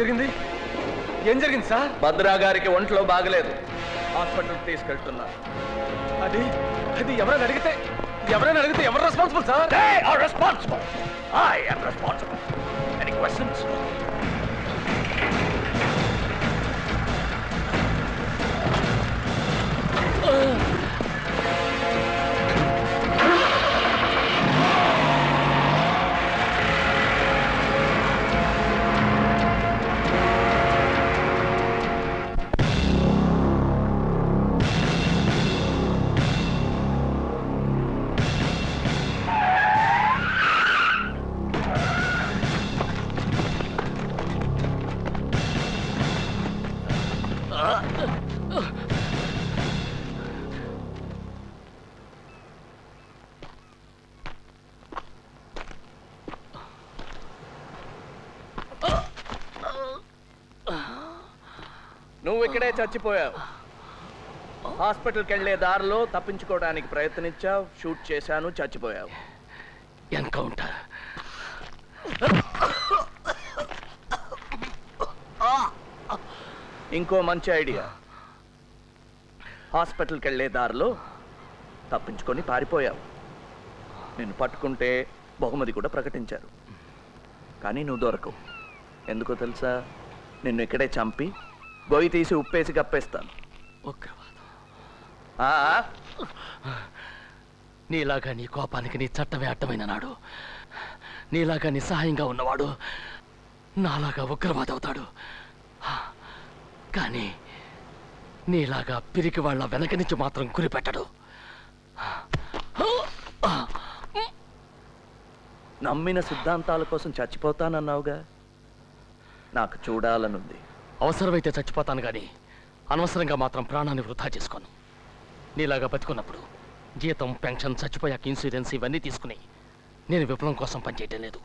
జరిగింది? ఏం జరిగింది సార్? భద్రా గారికి ఒంట్లో బాగలేదు, హాస్పిటల్ తీసుకెళ్తున్నా. అది అది ఎవరైనా అడిగితే ఎవరు responsible sir? They are responsible. I am responsible. Any questions? నువ్వు ఇక్కడే చచ్చిపోయావు. హాస్పిటల్కి వెళ్లే దారిలో తప్పించుకోవడానికి ప్రయత్నించావు, షూట్ చేశాను, చచ్చిపోయావు. ఎన్కౌంటర్. ఇంకో మంచి ఐడియా. హాస్పిటల్కి వెళ్లే దారిలో తప్పించుకొని పారిపోయావు. నిన్ను పట్టుకుంటే బహుమతి కూడా ప్రకటించారు. కానీ నువ్వు దొరకవు. ఎందుకో తెలుసా? నిన్ను ఇక్కడే చంపి గొయ్యి తీసి ఉప్పేసి కప్పేస్తాను. నీలాగా నీ కోపానికి నీ చట్టమే అడ్డమైన నాడు, నీలాగా నిస్సహాయంగా ఉన్నవాడు నాలాగా ఉగ్రవాది అవుతాడు. కానీ నీలాగా పిరికి వాళ్ళ వెనక నుంచి మాత్రం గురిపెట్టడు. నమ్మిన సిద్ధాంతాల కోసం చచ్చిపోతానన్నావుగా, నాకు చూడాలనుంది. అవసరమైతే చచ్చిపోతాను కానీ అనవసరంగా మాత్రం ప్రాణాన్ని వృధా చేసుకోను. నీలాగా బతుకున్నప్పుడు జీతం, పెన్షన్, చచ్చిపోయాక ఇన్సూరెన్స్ ఇవన్నీ తీసుకుని నేను విప్లవం కోసం పనిచేయటం లేదు.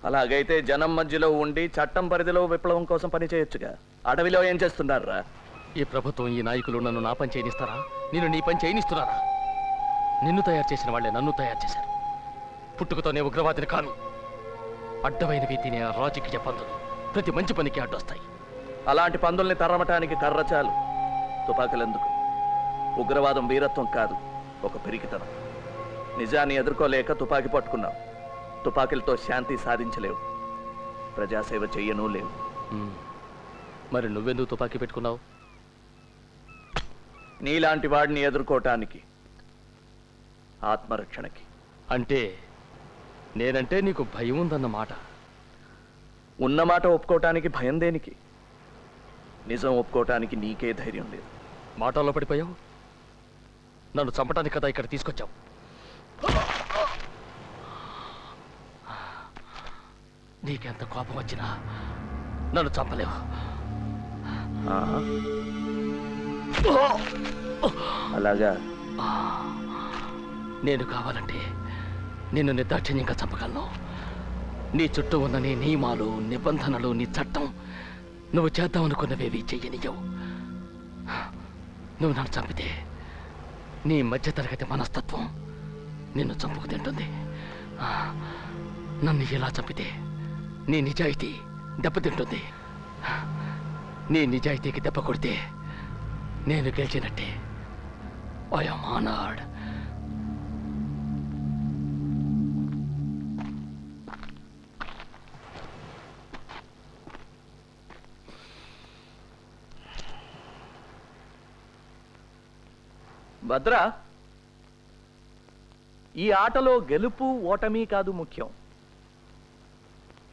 అలాగైతే జనం మధ్యలో ఉండి చట్టం పరిధిలో విప్లవం కోసం పని చేయొచ్చుగా. అడవిలో ఏం చేస్తున్నారా? ఈ ప్రభుత్వం, ఈ నాయకులు నన్ను నా పని చేయనిస్తారా? నేను నీ పని చేయనిస్తున్నారా? నిన్ను తయారు చేసిన వాళ్ళే నన్ను తయారు చేశారు. పుట్టుకతోనే ఉగ్రవాదిని కాను. అడ్డమైనవి తినే రాజకీయ పందులు ప్రతి మంచి పనికి అడ్డొస్తాయి. అలాంటి పందుల్ని తరమటానికి కర్ర చాలు, తుపాకులెందుకు? ఉగ్రవాదం వీరత్వం కాదు, ఒక పెరిగితనం. నిజాన్ని ఎదుర్కోలేక తుపాకీ పట్టుకున్నావు. తుపాకీలతో శాంతి సాధించలేవు, ప్రజాసేవ చెయ్యను లేవు. మరి నువ్వెందుకు తుపాకీ పెట్టుకున్నావు? నీలాంటి వాడిని ఎదుర్కోవటానికి, ఆత్మరక్షణకి. అంటే నేనంటే నీకు భయం ఉందన్నమాట. ఉన్నమాట ఒప్పుకోవటానికి భయం దేనికి? నిజం ఒప్పుకోవటానికి నీకే ధైర్యం లేదు. మాటల్లో పడిపోయావు. నన్ను చంపటానికి కదా ఇక్కడ తీసుకొచ్చావు. నీకెంత కోపం వచ్చినా నన్ను చంపలేవు. అలాగా? నేను కావాలంటే నిన్ను నిర్దాక్షిణ్యంగా చంపగలను. నీ చుట్టూ ఉన్న నీ నియమాలు, నిబంధనలు, నీ చట్టం నువ్వు చేద్దామనుకున్నవేవి చెయ్యనియవు. నువ్వు నన్ను చంపితే నీ మధ్యతరగతి మనస్తత్వం నిన్ను చంపుకు తింటుంది. నన్ను ఇలా చంపితే నీ నిజాయితీ దెబ్బతింటుంది. నీ నిజాయితీకి దెబ్బ కొడితే నేను గెలిచినట్టే. I am honoured. భద్రా, ఈ ఆటలో గెలుపు ఓటమి కాదు ముఖ్యం,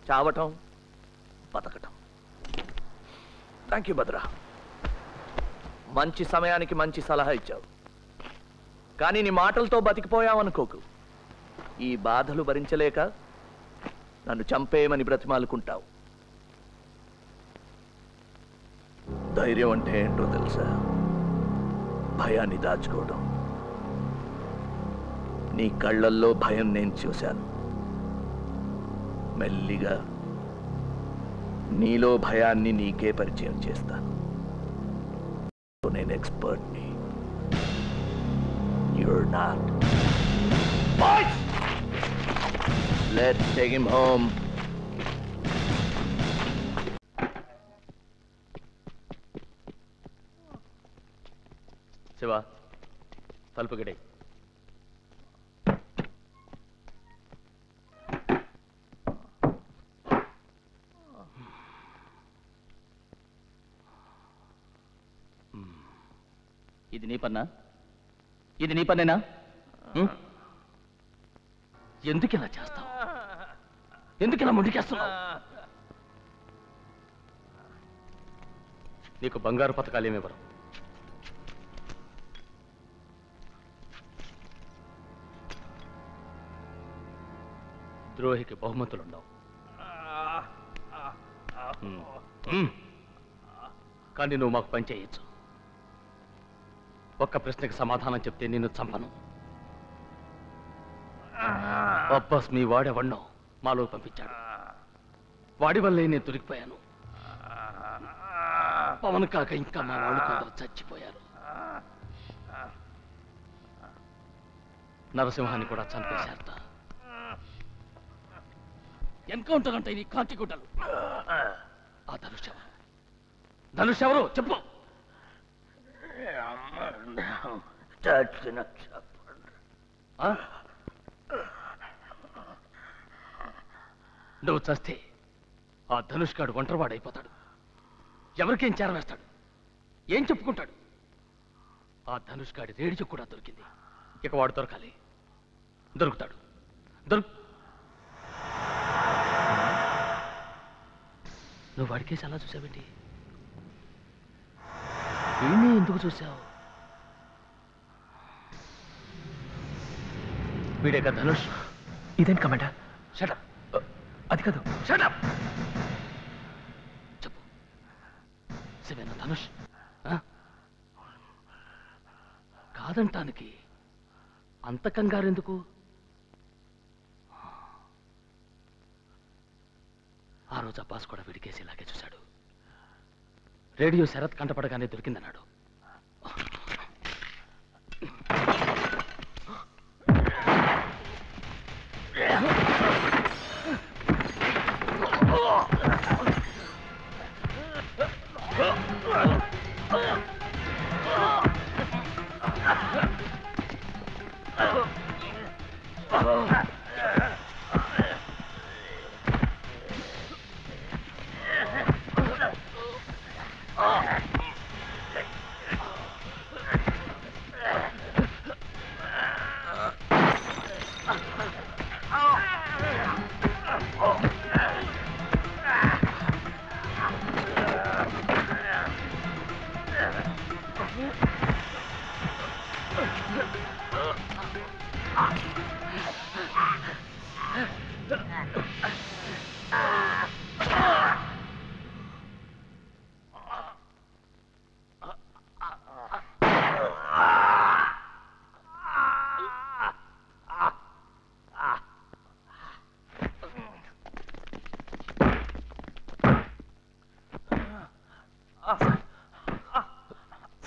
చావటం, బతకటం. Thank you Bhadra. మంచి సమయానికి మంచి సలహా ఇచ్చావు. కానీ నీ మాటలతో బతికిపోయావనుకోకు. ఈ బాధలు భరించలేక నన్ను చంపేయమని బ్రతిమాలుకుంటావు. ధైర్యం అంటే ఏంటో తెలుసా? భయాన్ని దాచుకోవడం. నీ కళ్ళల్లో భయం నేను చూశాను. మెల్లిగా నీలో భయాన్ని నీకే పరిచయం చేస్తాను. నేను ఎక్స్పర్ట్ని. You're not. Boys! Let's take him home. Shiva, తలుపు గడి. ఇది నీ పన్నా? ఇది నీ పన్నేనా? ఎందుకు ఇలా చేస్తావు? ఎందుకు ఇలా ముందుకేస్తున్నావు? నీకు బంగారు పథకాలు ఏమివ్వరు. ద్రోహికి బహుమతులుండవు. కానీ నువ్వు మాకు పని చేయొచ్చు. ఒక్క ప్రశ్నకి సమాధానం చెప్తే నిన్ను చంపను. అబ్బాస్ మీ వాడెవన్నో మాలో పంపించాడు. వాడి వల్లే నేను దొరికిపోయాను. పవన్ కాక ఇంకా మా వాళ్ళు కొందరు చచ్చిపోయారు. నరసింహాన్ని కూడా చంపేశారట. ఎన్కౌంటర్ అంటే నీ కాంతి గుడ్డలు. ఆ ధనుష్ ఎవరు చెప్పు. నువ్వు చస్తే ఆ ధనుష్ గాడు ఒంటరివాడైపోతాడు. ఎవరికేం చేరవేస్తాడు? ఏం చెప్పుకుంటాడు? ఆ ధనుష్ గాడి రేడియో కూడా దొరికింది. ఇక వాడు దొరకాలి. దొరుకుతాడు. నువ్వు వాడికేసి అలా చూసావేంటి? వీణ్ణి ఎందుకు చూసావు? వీడేక ధనుష్. ఇదేం కమెంటా? షటప్. అది కాదు. షటప్. చెప్పు, శివేనా ధనుష్? కాదంటానికి అంత కంగారెందుకు? ఆ రోజు అబ్బాస్ కూడా వీడికేసి ఇలాగే చూశాడు. రేడియో శరత్ కంటపడగానే దొరికిందన్నాడు.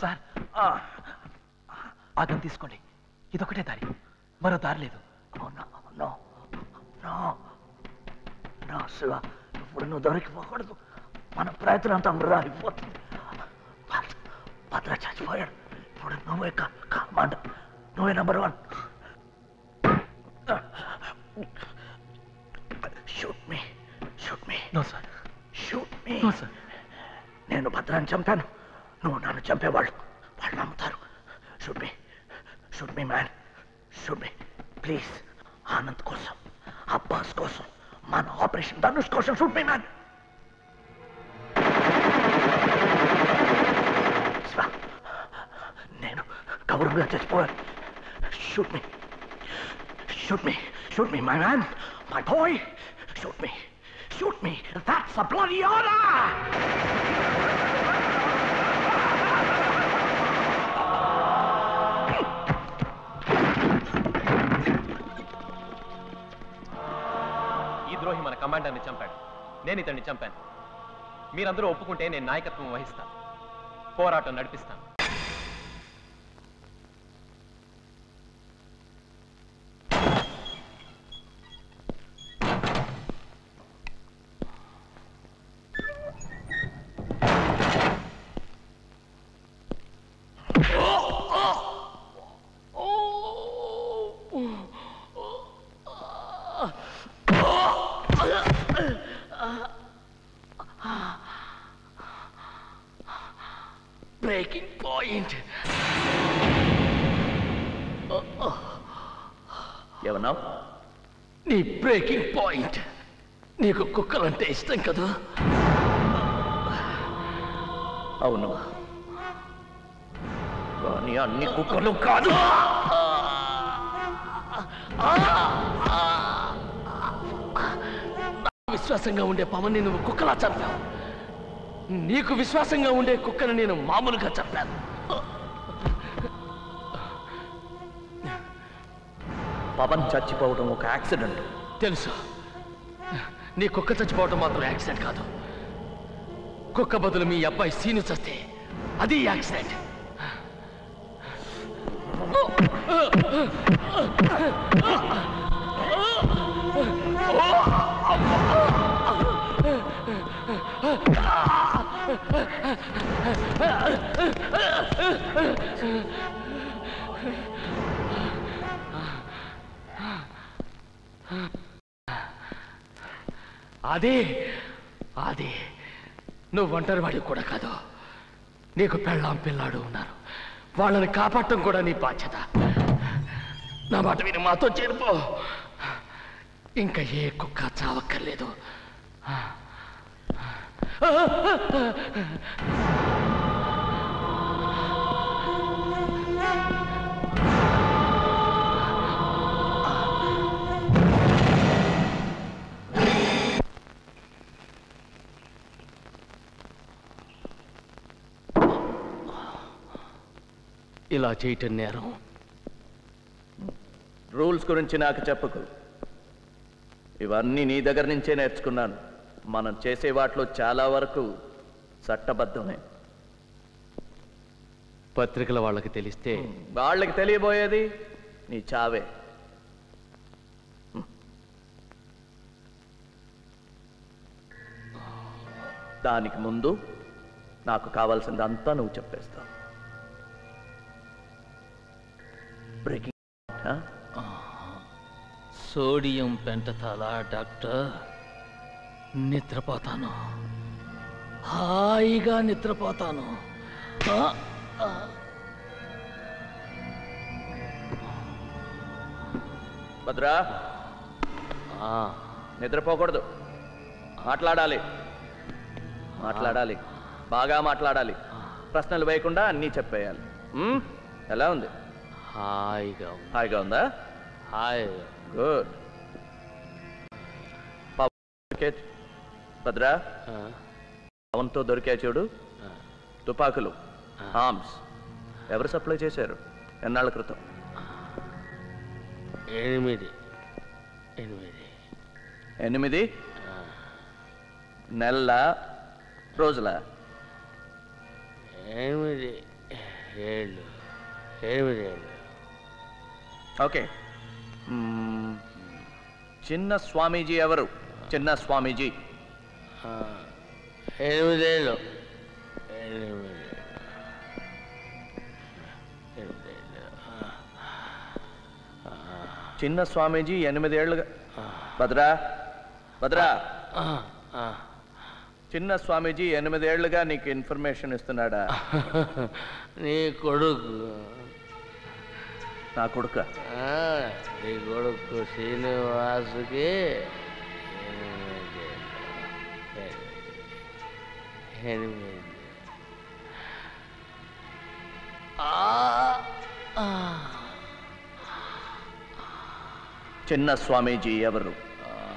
సార్, ఆగం తీసుకోండి. ఇదొకటే దారి, మరో దారి లేదు. శివ, ఇప్పుడు నువ్వు దొరికిపోకూడదు. మన ప్రయత్నం అంతా వృధా అయిపోతుంది. భద్ర చచ్చిపోయాడు. ఇప్పుడు నువ్వే కమాండ్, నువ్వే number 1. Shoot me. No sir. Shoot me. No sir. నేను భద్రాన్ని చంపాను, నువ్వు నన్ను చంపేవాళ్ళు నమ్ముతారు. Shoot me man, shoot me please. Anand కోసం, అబ్బాస్ కోసం, మన ఆపరేషన్ ధనుష్ కోసం షూట్ మీ మ్యాన్. నేను గౌరవంగా చచ్చిపోయాను. Shoot me my man, my boy. Shoot me. That's a bloody order! ద్రోహి మన కమాండర్ని చంపాడు. నేను ఇతన్ని చంపాను. మీరందరూ ఒప్పుకుంటే నేను నాయకత్వం వహిస్తాను, పోరాటం నడిపిస్తాను. Breaking point. ఏమన్నావు? నీ బ్రేకింగ్ పాయింట్. నీకు కుక్కలంటే ఇష్టం కదా? అవును, కానీ అన్ని కుక్కలు కాదు. విశ్వాసంగా ఉండే పవన్ని నువ్వు కుక్కలా చంపావు. నీకు విశ్వాసంగా ఉండే కుక్కను నేను మామూలుగా చంపాను. పవన్ చచ్చిపోవడం ఒక యాక్సిడెంట్. తెలుసు. నీ కుక్క చచ్చిపోవడం మాత్రం యాక్సిడెంట్ కాదు. కుక్క బదులు మీ అబ్బాయి సీను చస్తే అది యాక్సిడెంట్. అది నువ్వు ఒంటరి వాడివి కూడా కాదు. నీకు పెళ్ళాం పిల్లాడు ఉన్నారు. వాళ్ళని కాపాడటం కూడా నీ బాధ్యత. నా మాట విని మాతో చేరిపో. ఇంకా ఏ కుక్క చావక్కర్లేదు. ఇలా చేయటం నేరం. రూల్స్ గురించి నాకు చెప్పకు. ఇవన్నీ నీ దగ్గర నుంచే నేర్చుకున్నాను. మనం చేసే వాటిలో చాలా వరకు చట్టబద్ధమే. పత్రికల వాళ్ళకి తెలిస్తే వాళ్ళకి తెలియబోయేది నీ చావే. దానికి ముందు నాకు కావాల్సిందంతా నువ్వు చెప్పేస్తావు. బ్రేకింగ్ సోడియం పెంటతాలా డాక్టర్? నిద్రపోతాను, హాయిగా నిద్రపోతాను. భద్రా, నిద్రపోకూడదు. మాట్లాడాలి, బాగా మాట్లాడాలి. ప్రశ్నలు వేయకుండా అన్నీ చెప్పేయాలి. ఎలా ఉంది? హాయిగా ఉందా? గుడ్. భద్రా, పవన్తో దొరికా చూడు తుపాకులు, ఆర్మ్స్. ఎవరు సప్లై చేశారు? ఎన్నాళ్ళ క్రితం? 8 నెలల రోజుల? 8 ఏళ్ళు. ఓకే. చిన్న స్వామీజీ ఎవరు? చిన్న స్వామీజీ 8 ఏళ్ళు. చిన్న స్వామీజీ 8 ఏళ్ళుగా. భద్రా, చిన్న స్వామీజీ 8 ఏళ్ళుగా నీకు ఇన్ఫర్మేషన్ ఇస్తున్నాడా? నీ కొడుకు. నా కొడుక? నీ కొడుకు శ్రీనివాసుకి 8. చిన్న స్వామీజీ ఎవరు?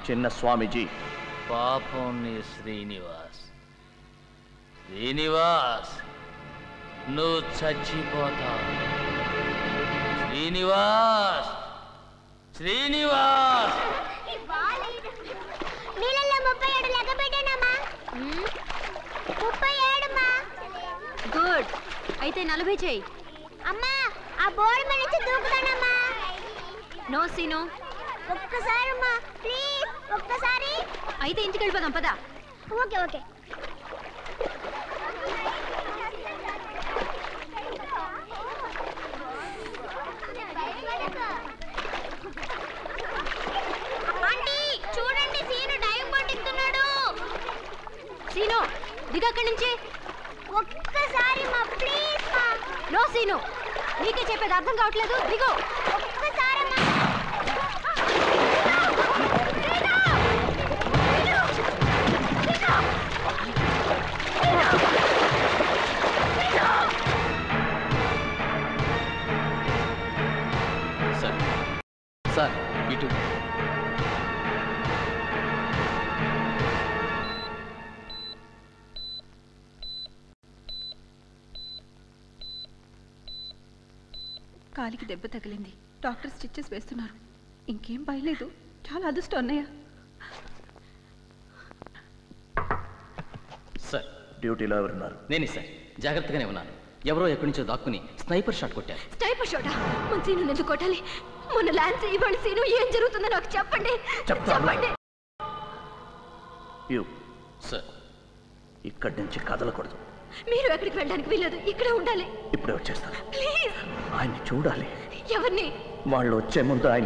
చిన్న స్వామీజీ పాపం నీ శ్రీనివాస్. నువ్వు చచ్చిపోతావు. శ్రీనివాస్ నీళ్ళల్లో 37 లెక్క పెట్టానమ్మా. 37 గుడ్. అయితే 40 చేయి. అమ్మా, ఆ బోర్డు మీద నుంచి దూకుతానమ్మా. No scene. ఒక్కసారి అమ్మా, ప్లీజ్ ఒక్కసారి. అయితే ఇంటికి వెళ్ళిపోదాం పదా. ఓకే. ఆంటీ చూడండి, సీను డైవ్ బోట్ ఎక్కుతున్నాడు. సీను దిగు అక్కడి నుంచి. ఒక్కసారి మా ప్లీజ్ మా. నో సీను, నీకే చెప్పేది అర్థం కావట్లేదు. దిగు. ఒక్కసారి మా. సార్ సార్ ఇటు. కాలికి దెబ్బ తగిలింది. డాక్టర్ స్టిచెస్ వేస్తున్నారు. ఇంకేం భయలేదు. చాలా అదృష్టం అన్నయ్య. సార్ డ్యూటీలో ఎవరున్నారు? నేనే సార్. జాగ్రత్తగానే ఉన్నాను. ఎవరో ఎక్కడి నుంచో దాక్కుని స్నైపర్ షాట్ కొట్టారు. స్నైపర్ షాటా? మన సీను ఎందుకు కొట్టాలి? మన ల్యాన్స్ ఇవాళ సీను ఏం జరుగుతుందో నాకు చెప్పండి. చెప్పండి. సార్ ఇక్కడి నుంచి కదలకూడదు. మీరు ఎక్కడికి వెళ్ళడానికి వీలేదు. ఇక్కడే ఉండాలి. ఇప్పుడే వచ్చేస్తాను. ప్లీజ్. ఆయన్ని చూడాలి. ఎవరిని? వాళ్ళు వచ్చే ముందు ఆయన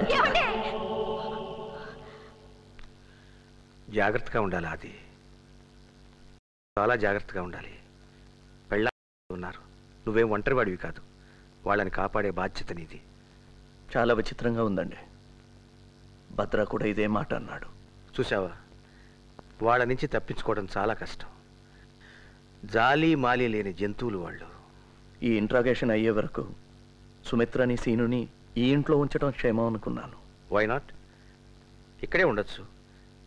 జాగ్రత్తగా ఉండాలి. అది చాలా జాగ్రత్తగా ఉండాలి. పెళ్ళ ఉన్నారు. నువ్వేం ఒంటరివాడివి కాదు. వాళ్ళని కాపాడే బాధ్యత నీది. చాలా విచిత్రంగా ఉందండి. భద్ర కూడా ఇదే మాట అన్నాడు. చూసావా, వాళ్ళ నుంచి తప్పించుకోవడం చాలా కష్టం. జాలి మాలి లేని జంతువులు వాళ్ళు. ఈ ఇంట్రాగేషన్ అయ్యే వరకు సుమిత్రని సీనుని ఈ ఇంట్లో ఉంచడం క్షేమం అనుకున్నాను. Why not? ఇక్కడే ఉండొచ్చు.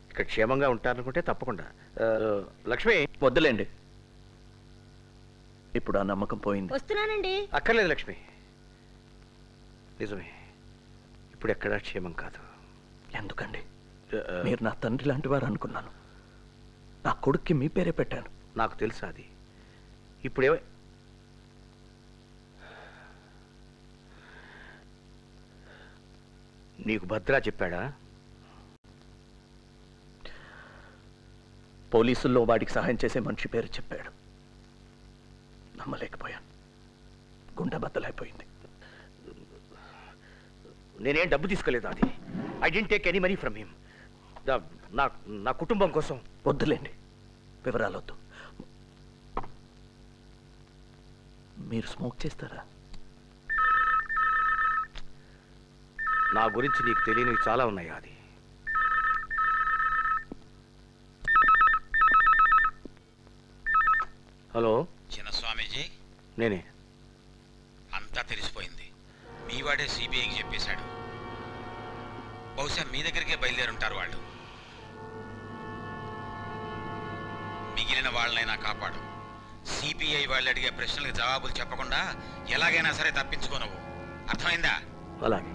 ఇక్కడ క్షేమంగా ఉంటారనుకుంటే తప్పకుండా. లక్ష్మి, వద్దులేండి. ఇప్పుడు ఆ నమ్మకం పోయింది. వస్తున్నానండి. అక్కర్లేదు లక్ష్మి. నిజమే, ఇప్పుడు ఎక్కడా క్షేమం కాదు. ఎందుకండి? మీరు నా తండ్రి లాంటి వారు అనుకున్నాను. నా కొడుక్కి మీ పేరే పెట్టాను. నాకు తెలుసా అది. ఇప్పుడే నీకు భద్రా చెప్పాడా? పోలీసుల్లో వాడికి సహాయం చేసే మనిషి పేరు చెప్పాడు. నమ్మలేకపోయాను. గుండె బద్దలైపోయింది. నేనేం డబ్బు తీసుకోలేదు. అది I didn't take any money from him. నా కుటుంబం కోసం. వద్దులేండి, వివరాలొద్దు. మీరు స్మోక్ చేస్తారా? నా గురించి నీకు తెలియనివి చాలా ఉన్నాయి. అది హలో చిన్న స్వామీజీ, నేనే. అంతా తెలిసిపోయింది. మీవాడే సిబిఐకి చెప్పేశాడు. బహుశా మీ దగ్గరికే బయలుదేరుంటారు వాళ్ళు. మిగిలిన వాళ్ళనైనా కాపాడు. సిబిఐ వాళ్ళు అడిగే ప్రశ్నలకు జవాబులు చెప్పకుండా ఎలాగైనా సరే తప్పించుకోనవు. అర్థమైందా? అలాగే.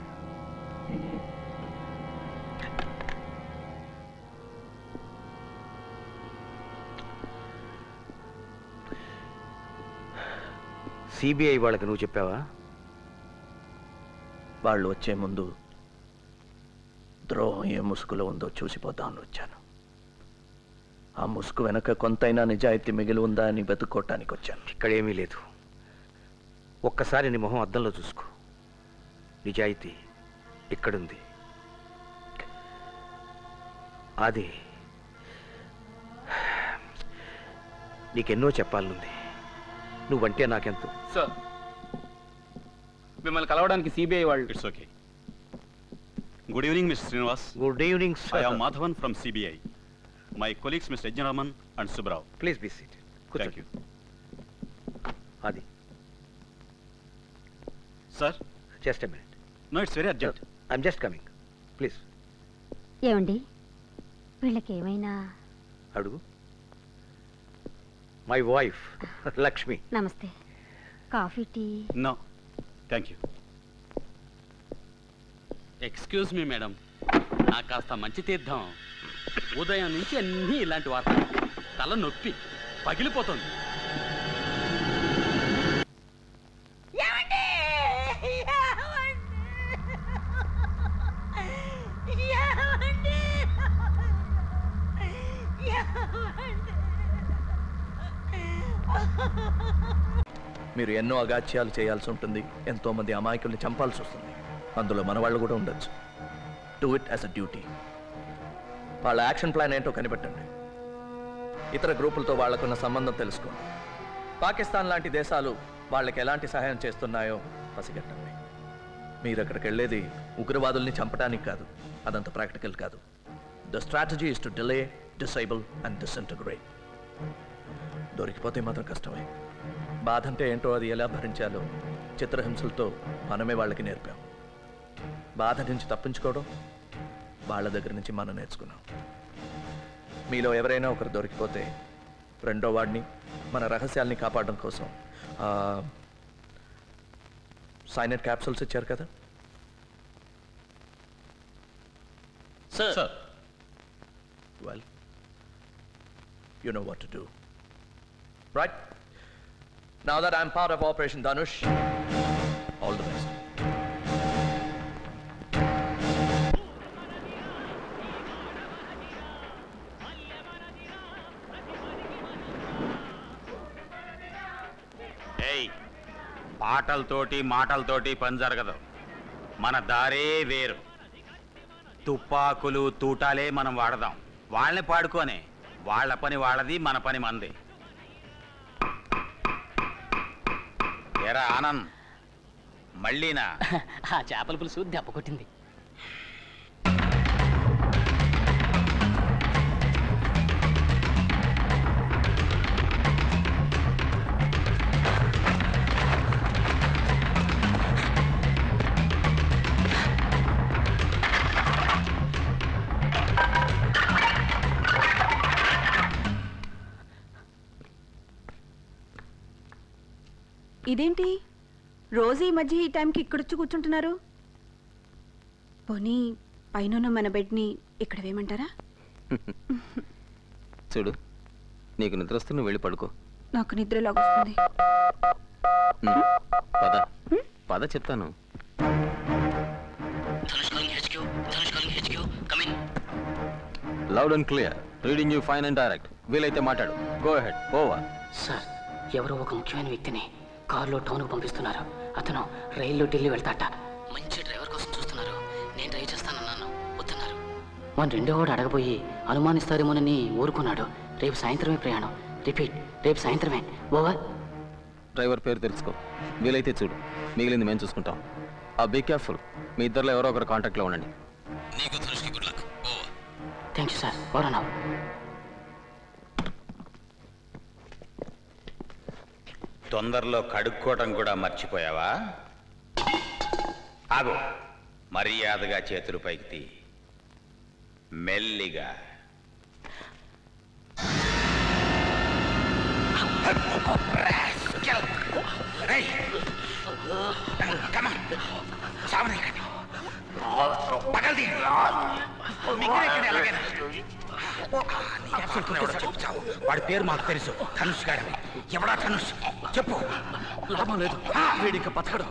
సిబిఐ వాళ్ళకి నువ్వు చెప్పావా? వాళ్ళు వచ్చే ముందు ద్రోహం ఏ ముసుగులో ఉందో చూసిపోతామని వచ్చాను. ఆ ముసుగు వెనక కొంతైనా నిజాయితీ మిగిలి ఉందా అని వెతుక్కోవటానికి వచ్చాను. ఇక్కడేమీ లేదు. ఒక్కసారి నీ మొహం అద్దంలో చూసుకో. నిజాయితీ ఇక్కడుంది. అది నీకెన్నో చెప్పాలనుంది. నువ్వంటే నాకెంతో. సార్, మిమ్మల్ని కలవడానికి సిబిఐ వాళ్ళు. It's okay. Good evening mister Srinivas. Good evening I am Madhavan from CBI. My colleagues mister Yagnaraman and Subrao. Please be seat. Thank you. అది sir, just a minute. No, it's very urgent. I'm just coming. Please. ఏమండి, వీళ్ళకి ఏమైనా? అడుగు. My wife Lakshmi. నమస్తే. Coffee, tea? No thank you. Excuse me madam, నాకు కాస్త మంచి తీర్థం. ఉదయం నుంచి అన్నీ ఇలాంటి వార్తలు. తల నొప్పి పగిలిపోతుంది. మీరు ఎన్నో అగాత్యాలు చేయాల్సి ఉంటుంది. ఎంతో మంది అమాయకుల్ని చంపాల్సి వస్తుంది. అందులో మన వాళ్ళు కూడా ఉండొచ్చు. Do it as a duty. వాళ్ళ యాక్షన్ ప్లాన్ ఏంటో కనిపెట్టండి. ఇతర గ్రూపులతో వాళ్ళకున్న సంబంధం తెలుసుకోండి. పాకిస్తాన్ లాంటి దేశాలు వాళ్ళకి ఎలాంటి సహాయం చేస్తున్నాయో పసిగట్టండి. మీరు అక్కడికి వెళ్ళేది ఉగ్రవాదుల్ని చంపడానికి కాదు, అదంత ప్రాక్టికల్ కాదు. The strategy is to delay, disable and disintegrate. దొరికిపోతే మాత్రం కష్టమే. బాధ అంటే ఏంటో అది ఎలా భరించాలో చిత్రహింసలతో మనమే వాళ్ళకి నేర్పాం. బాధ నుంచి తప్పించుకోవడం వాళ్ళ దగ్గర నుంచి మనం నేర్చుకున్నాం. మీలో ఎవరైనా ఒకరు దొరికిపోతే రెండో వాడిని మన రహస్యాల్ని కాపాడడం కోసం సైనైడ్ క్యాప్సూల్స్ ఇచ్చారు కదా. Sir Well, you know what to do. Right? Now that I'm part of Operation Dhanush, all the best. ఏయ్, పాటలతోటి మాటలతోటి పని జరగదు. మన దారే వేరు. తుపాకులు తూటాలే మనం వాడదాం. వాళ్ళని పాడుకోనే. వాళ్ళ పని వాళ్ళది, మన పని మనది. ఎరా ఆనంద్, మళ్ళీనా? ఆ చేపల పులుసు దెబ్బ కొట్టింది. ఇదేంటి రోజు ఈ మధ్య ఈ టైంకి ఇక్కడొచ్చి కూర్చుంటున్నారు? పోనీ పైన మన బెడ్ని ఇక్కడ వేయమంటారా? చూడు, నీకు నిద్ర వస్తే నువ్వు వెళ్ళి పడుకో. నాకు నిద్ర లాగొస్తుంది. పద పద చెప్తాను. Loud and clear, reading you fine and direct. వీలైతే మాట్లాడు. Go ahead. ఓవర్. సార్, ఎవరో ఒక ముఖ్యమైన వ్యక్తిని కారులో టౌన్కు పంపిస్తున్నారు. అతను రైల్లో ఢిల్లీ వెళ్తాట. మంచి డ్రైవర్ కోసం చూస్తున్నారు. నేను డ్రైవ్ చేస్తానన్నాను, వద్దన్నారు. మన రెండో వాడు అడగబోయి అనుమానిస్తారేమోనని ఊరుకున్నాడు. రేపు సాయంత్రమే ప్రయాణం. రిపీట్, రేపు సాయంత్రమే. ఓవర్. డ్రైవర్ పేరు తెలుసుకో. వీలైతే చూడు, మిగిలింది మేము చూసుకుంటాం. Be careful. మీ ఇద్దరిలో ఎవరో ఒకరు కాంటాక్ట్లో ఉండండి. నీకు ధనుష్కి good luck. Over. Thank you sir. Over. తొందరలో కడుక్కోవటం కూడా మర్చిపోయావా? ఆగు. మర్యాదగా చేతులు పైకి తీ. మెల్లిగా. వాడి పేరు మాకు తెలుసు, ధనుష్ గారు. ఎవడా ధనుష్? చెప్పు. లాభం లేదు, వీడి ఇంకా బతకడు.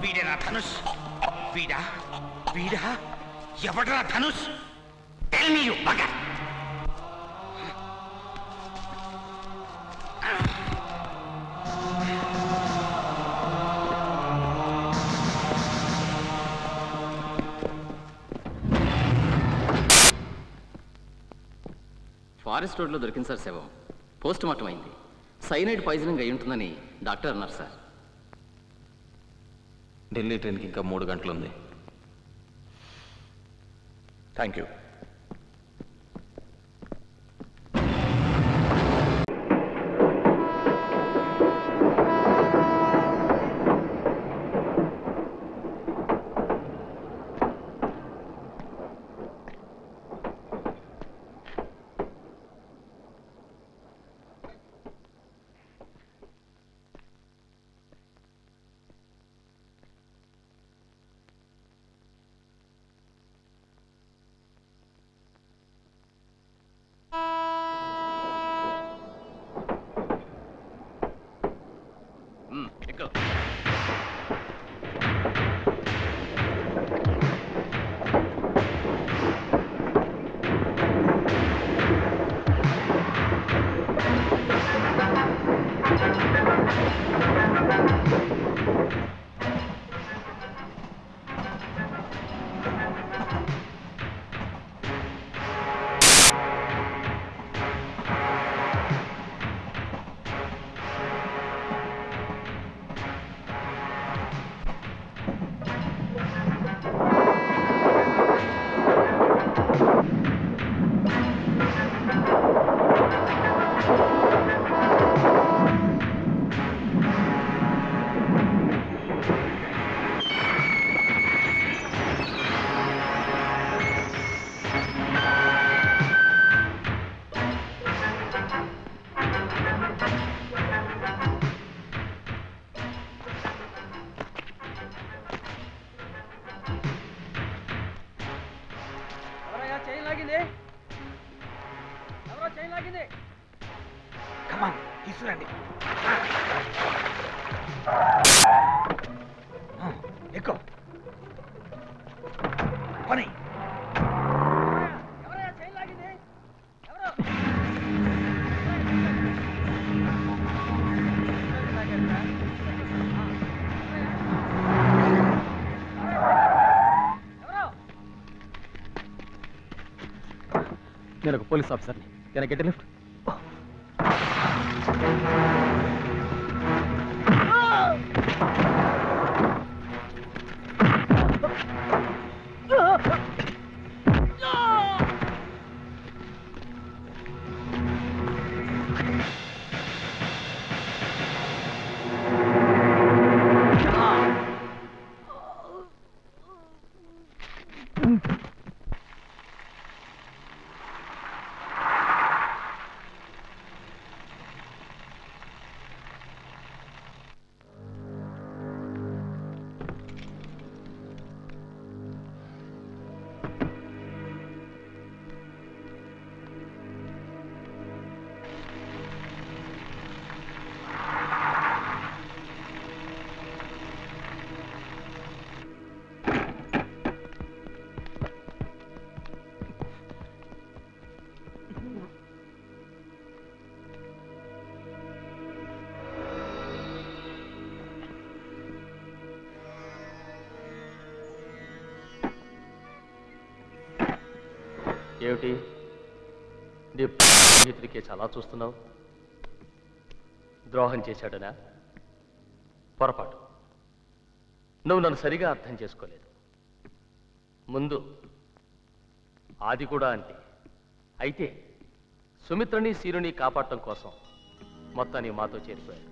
వీడేనా ధనుష్? వీడా వీడా ఎవడరా Dhanush? Tell me you bugger. Forest రోడ్లో దొరికింది సార్ శవం. పోస్ట్ మార్టం అయింది. సైనైడ్ పాయిజనింగ్ అయి ఉంటుందని డాక్టర్ అన్నారు సార్. ఢిల్లీ ట్రైన్కి ఇంకా 3 గంటలు ఉంది. Thank you. చైన్ లాగింది, ఎవరో చైన్ లాగింది. కమాన్ తీసుకురండి. ఎక్కువ పని. ఎవరయ్యా చైన్ లాగింది? ఎవరో నేను ఒక పోలీస్ ఆఫీసర్ని. Can I get a lift? ఏమిటి నీ స్నేహితుడికే చాలా చూస్తున్నావు? ద్రోహం చేశాడనా? పొరపాటు. నువ్వు నన్ను సరిగా అర్థం చేసుకోలేదు. ముందు ఆది కూడా అంతే. అయితే సుమిత్రని సీరుని కాపాడటం కోసం మొత్తాన్ని మాతో చేరిపోయాడు.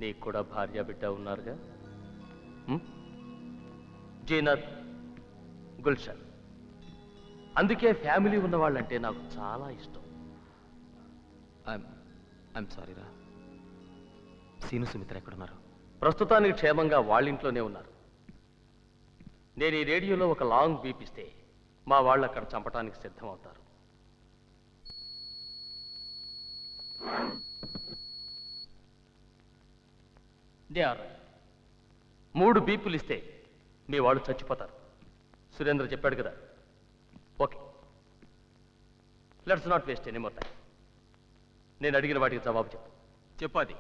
నీకు కూడా భార్య బిడ్డ ఉన్నారుగా, జీనత్, గుల్షన్. అందుకే ఫ్యామిలీ ఉన్నవాళ్ళంటే నాకు చాలా ఇష్టం. ఐఎమ్ సారీ రా. సీను సుమిత్ర ఎక్కడున్నారు? ప్రస్తుతానికి క్షేమంగా వాళ్ళింట్లోనే ఉన్నారు. నేను ఈ రేడియోలో ఒక లాంగ్ బీప్ ఇస్తే మా వాళ్ళు అక్కడ చంపడానికి సిద్ధమవుతారు. దే ఆర్ 3 బీపులు ఇస్తే మీ వాళ్ళు చచ్చిపోతారు. సురేంద్ర చెప్పాడు కదా. Okay, let's not waste any more time. నేను అడిగిన వాటికి జవాబు చెప్పు. చెప్పాది.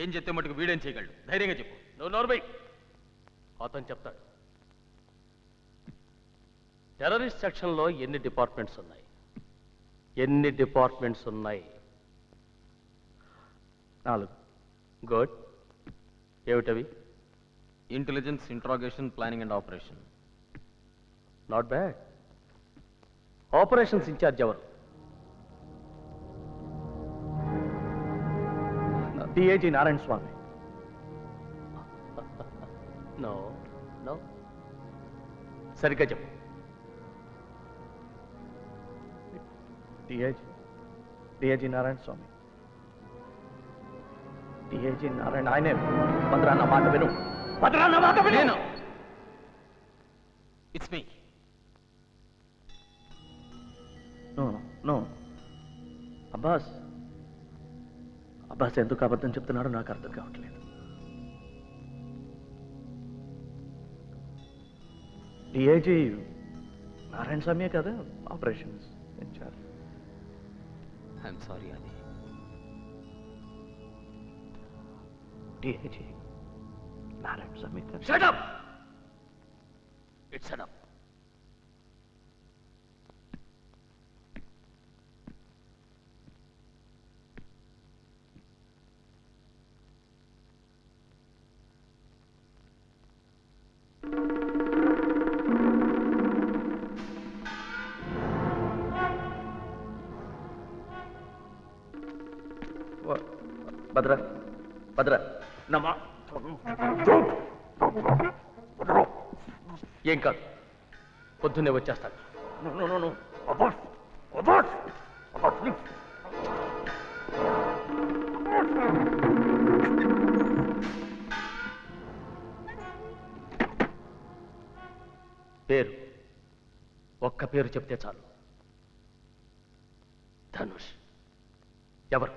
ఏం చెప్తే మటుకు వీడేం చేయగలడు? ధైర్యంగా చెప్పు. నువ్వు నోర్మై. అతను చెప్తాడు. టెర్రరిస్ట్ సెక్షన్లో ఎన్ని డిపార్ట్మెంట్స్ ఉన్నాయి? ఎన్ని డిపార్ట్మెంట్స్ ఉన్నాయి? 4. గుడ్. ఏమిటవి? Intelligence, interrogation, planning and operation. Not bad. Operations incharge ఎవరు? DIG Narayana Swamy. No no, సరిగ్గా చెప్పు. డిఐజీ నారాయణ స్వామి. డిఐజీ నారాయణ ఆయనే. భద్రా నా మాట విను. భద్రా నా మాట విను. It's me. No Abbas. Abbas ఎందుకు అబద్ధం చెప్తున్నాడో నాకు అర్థం కావట్లేదు. డిఐజీ నారాయణ స్వామియే కదా ఆపరేషన్స్ ఇన్ఛార్జ్. ఐఎమ్ సారీ అది. DIG Narayana Swamy. Shut up. It's enough. Bhadra Bhadra నమ్మా. ఏం కాదు, పొద్దున్నే వచ్చేస్తాడు. పేరు ఒక్క పేరు చెప్తే చాలు. ధనుష్. ఎవరు?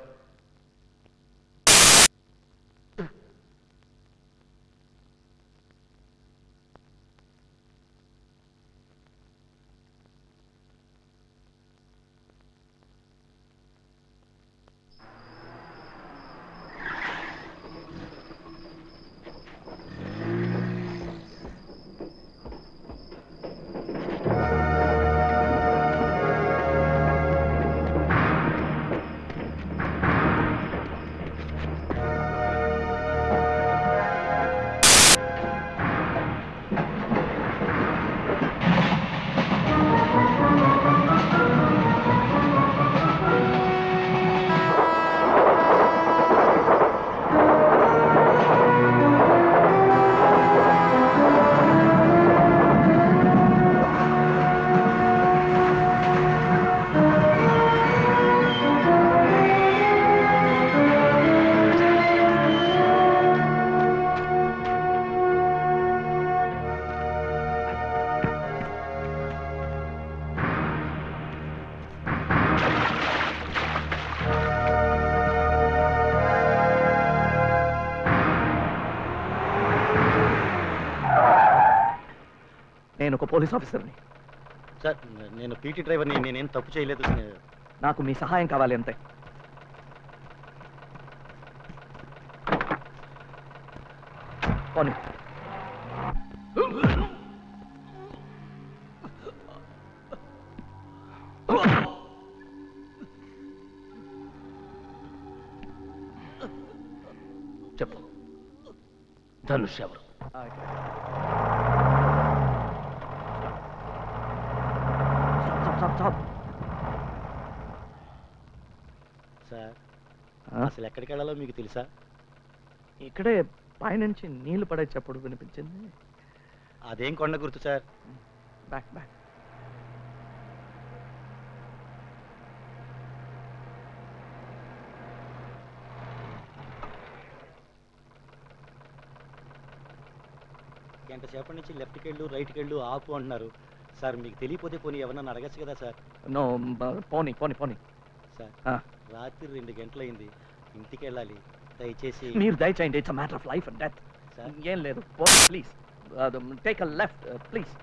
నేను ఒక పోలీస్ ఆఫీసర్ని. సార్ నేను పీటీ డ్రైవర్ని, నేనేం తప్పు చేయలేదు. నాకు మీ సహాయం కావాలి అంతే. పోనీ. చెప్పు, ధనుష్ ఎవరు? సార్ అసలు ఎక్కడికి వెళ్ళాలో మీకు తెలుసా? ఇక్కడే పైనుంచి నీళ్లు పడే చప్పుడు వినిపించింది. అదేం కొండ గుర్తు సార్? Back back. గంట సేపటి నుంచి లెఫ్ట్కి వెళ్ళు, రైట్కి వెళ్ళు, ఆపు అంటున్నారు సార్. మీకు తెలియపోతే పోనీ ఎవరన్నా అడగచ్చు కదా సార్? నో, పోనీ పోనీ పోనీ. సార్ రాత్రి 2 గంటలైంది, ఇంటికి వెళ్ళాలి. దయచేసి మీరు దయచేయండి. It's a matter of life and death. ఏం లేదు, please take a left please.